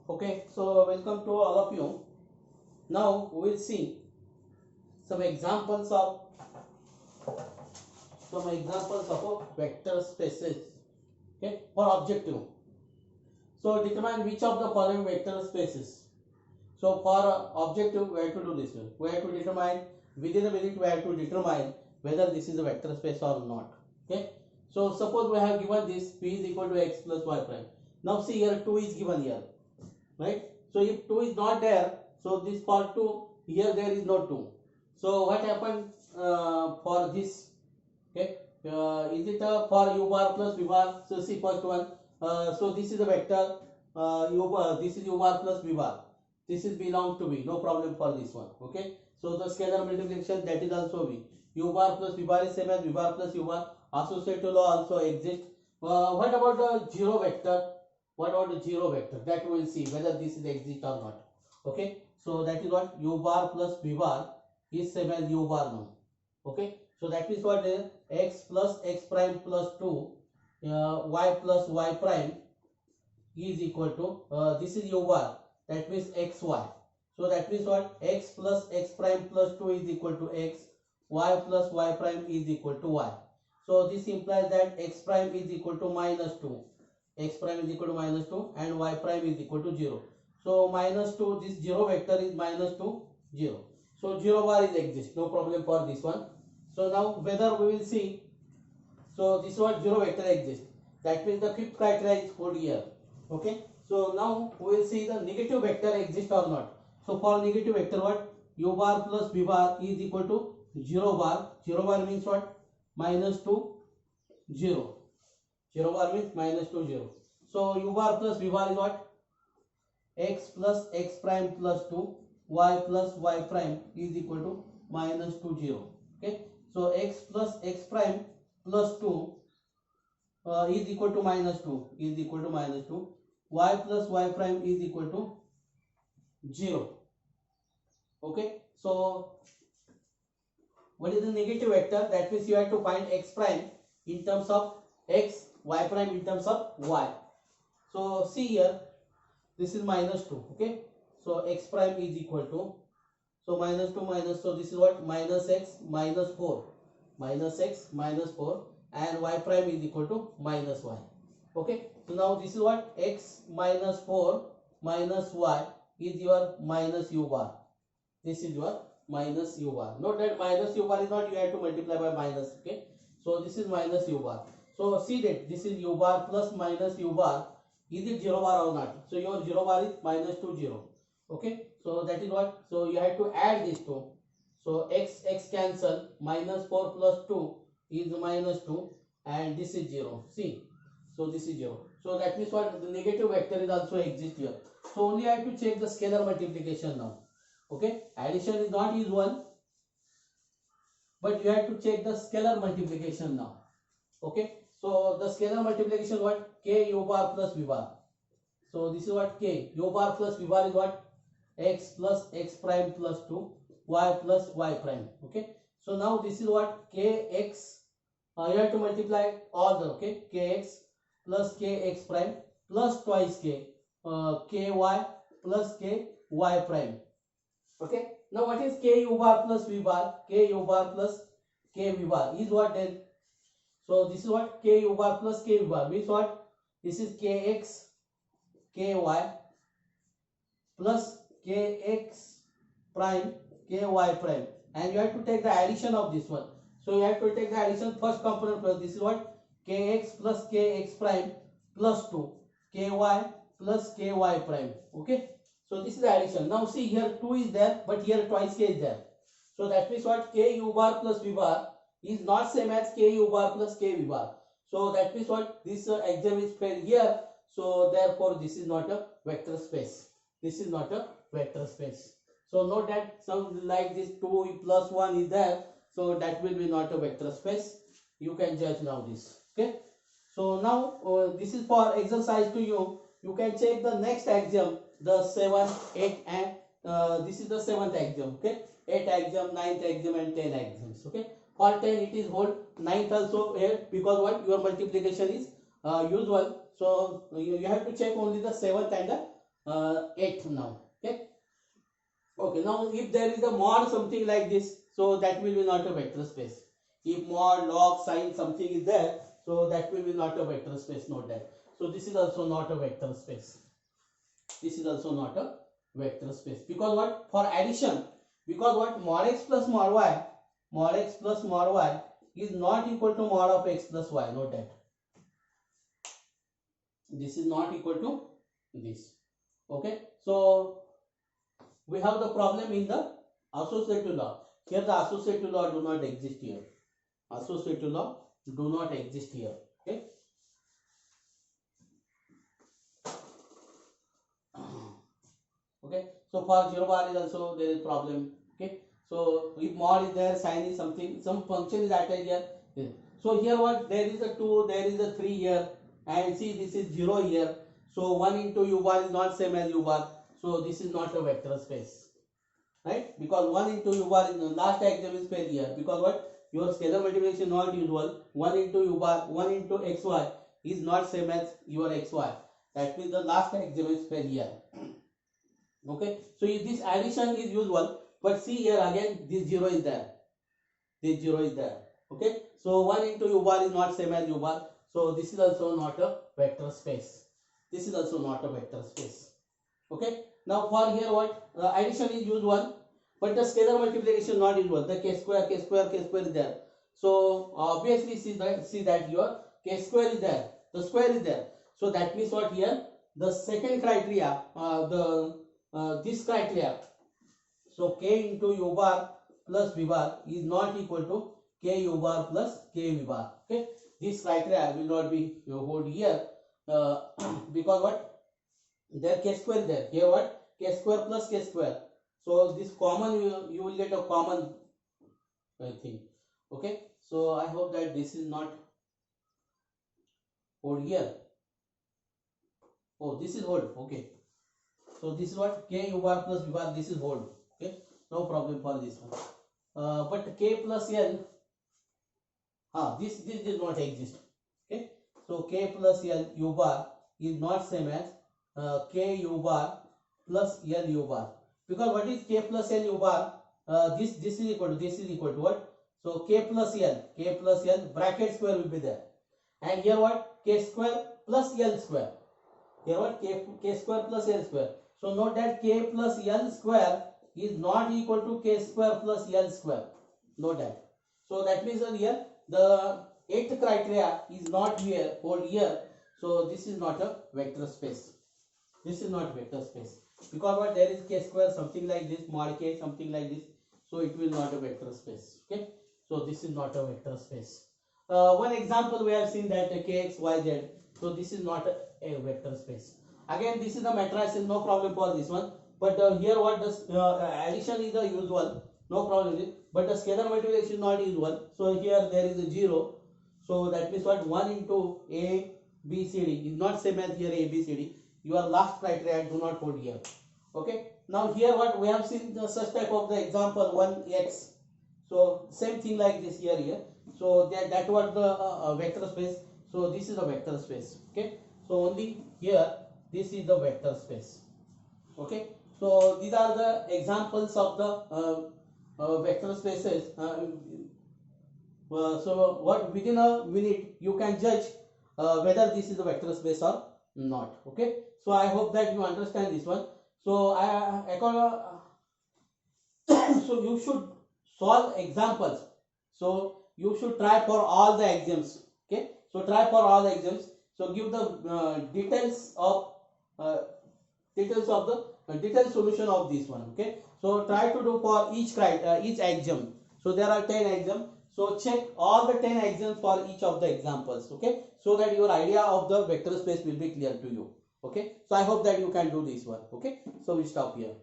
Okay, so welcome to all of you. Now we will see some examples of vector spaces. Okay, for objective. So determine which of the following vector spaces. So for objective, we have to do this one. We have to determine within a minute. We have to determine whether this is a vector space or not. Okay. So suppose we have given this p is equal to x plus y prime. Now see here 2 is given here, right? So if 2 is not there, so this for 2 here there is no 2. So what happened for this? Okay, is it for u bar plus v bar? So see first one. So this is a vector u bar. This is u bar plus v bar. This is belongs to v. No problem for this one. Okay. So the scalar multiplication, that is also v. U bar plus v bar is same as v bar plus u bar. Associative law also exists. What about the zero vector? What about the zero vector? That we will see whether this is exist or not. Okay. So that is what u bar plus v bar is same as u bar now. Okay. So that means what is x plus x prime plus 2 y plus y prime is equal to this is u bar, that means xy. So that means what x plus x prime plus 2 is equal to x, y plus y prime is equal to y. So this implies that x prime is equal to minus 2, x prime is equal to minus 2 and y prime is equal to 0. So minus 2, this 0 vector is minus 2 0. So 0 bar is exist, no problem for this one. So now whether we will see, so this is what 0 vector exists. That means the fifth criteria is put here. Okay. So now we will see the negative vector exist or not. So for negative vector, what u bar plus v bar is equal to 0 bar. 0 bar means what? Minus 2 0. 0 bar means minus 2 0. So u bar plus v bar is what? X plus x prime plus 2 y plus y prime is equal to minus 2 0. Okay. So x plus x prime plus 2 is equal to minus 2, is equal to minus 2, y plus y prime is equal to 0. Okay. So what is the negative vector? That means you have to find x prime in terms of x, y prime in terms of y. So see here, this is minus 2. Okay. So x prime is equal to, so minus 2 minus, so this is what? Minus x minus 4, minus x minus 4, and y prime is equal to minus y. Okay. So now this is what? X minus 4 minus y is your minus u bar. This is your minus u bar. Note that minus u bar is not, you have to multiply by minus. Okay. So this is minus u bar. So see that this is u bar plus minus u bar. Is it 0 bar or not? So your 0 bar is minus 2 0. Okay. So that is what? So you have to add these two. So x cancel, minus 4 plus 2 is minus 2 and this is 0. See. So this is 0. So that means what? The negative vector is also exist here. So only I have to check the scalar multiplication now. Okay. Addition is not is 1. But you have to check the scalar multiplication now. Okay. So the scalar multiplication what? K u bar plus v bar. So this is what? K u bar plus v bar is what? X plus x prime plus 2 y plus y prime. Okay. So now this is what? Kx. You have to multiply all the, okay, kx plus kx prime plus twice k, ky plus ky prime. Okay. Now what is k u bar plus v bar? K u bar plus k v bar is what then? So this is what? K u bar plus k v bar means what? This is kx ky plus kx prime ky prime, and you have to take the addition of this one. So you have to take the addition first component plus, this is what? Kx plus kx prime plus 2 ky plus ky prime. Okay. So this is the addition. Now see here 2 is there, but here twice k is there. So that means what? K u bar plus v bar is not same as k u bar plus k v bar. So that means what? This exam is failed here. So therefore this is not a vector space. This is not a vector space. So note that some like this 2 plus 1 is there. So that will be not a vector space. You can judge now this. Okay. So now this is for exercise to you. You can check the next exam, the 7, 8 and this is the 7th exam. Okay. 8th exam, 9th exam and 10 exams. Okay. For 10 it is hold, 9th also here, because what? Your multiplication is usual. So you have to check only the 7th and the 8 now. Okay. Okay. Now if there is a mod something like this, so that will be not a vector space. If mod, log, sin something is there, so that will be not a vector space. Note that. So this is also not a vector space. This is also not a vector space, because what, for addition, because what, mod x plus mod y is not equal to mod of x plus y. Note that this is not equal to this. Okay, so we have the problem in the associative law. Here the associative law do not exist here. Associative law do not exist here. Okay. Okay, so for 0 bar is also there is problem. Okay, so if mod is there, sin is something, some function is attached here. So here what, there is a 2, there is a 3 here, and see this is 0 here. So 1 into u bar is not same as u bar. So this is not a vector space, right? Because 1 into u bar in the last axiom is failure. Because what, your scalar multiplication not usual. 1 into u bar, 1 into xy is not same as your xy. That means the last axiom is failure. Okay, so if this addition is usual, but see here again this 0 is there. This 0 is there. Okay, so 1 into u bar is not same as u bar. So this is also not a vector space. This is also not a vector space. Okay, now for here what, addition is usual, but the scalar multiplication not usual. The k square is there. So obviously see that your k square is there, the square is there. So that means what, here the second criteria, this criteria, so k into u bar plus v bar is not equal to k u bar plus k v bar. Okay, this criteria will not be hold here, because what, there k square is there. Here what, k square plus k square. So this common, you will get a common thing. Okay, so I hope that this is not hold here. Oh, this is hold. Okay, so this is what, k u bar plus v bar, this is hold. Okay, no problem for this one. But k plus l, this did not exist. Okay, so k plus l u bar is not same as k u bar plus l u bar. Because what is k plus l u bar? This is equal to what? So k plus l bracket square will be there, and here what, k square plus l square. Here what, k square plus l square. So note that k plus l square is not equal to k square plus l square. Note that. So that means that here the 8th criteria is not here, hold here. So this is not a vector space. This is not vector space, because what, there is k square something like this, mod k something like this. So it will not a vector space. Okay, so this is not a vector space. One example we have seen that kx yz. So this is not a vector space. Again, this is the matrices, no problem for this one. But here what, the addition is the usual, no problem. But the scalar multiplication is not usual. So here there is a 0. So that means what, 1 into a b c d is not same as here a b c d. Your last criteria do not hold here. Okay. Now here what, we have seen the such type of the example 1x. So same thing like this here. So that was the vector space. So this is a vector space. Okay, so only here this is the vector space. Okay, so these are the examples of the vector spaces. So what, within a minute you can judge whether this is a vector space or not. Okay, so I hope that you understand this one. So so you should solve examples. So you should try for all the axioms. Okay, so try for all the axioms. So give the detailed solution of this one. Okay, so try to do for each axiom. So there are 10 axioms. So check all the 10 axioms for each of the examples. Okay, so that your idea of the vector space will be clear to you. Okay, so I hope that you can do this one. Okay, so we stop here.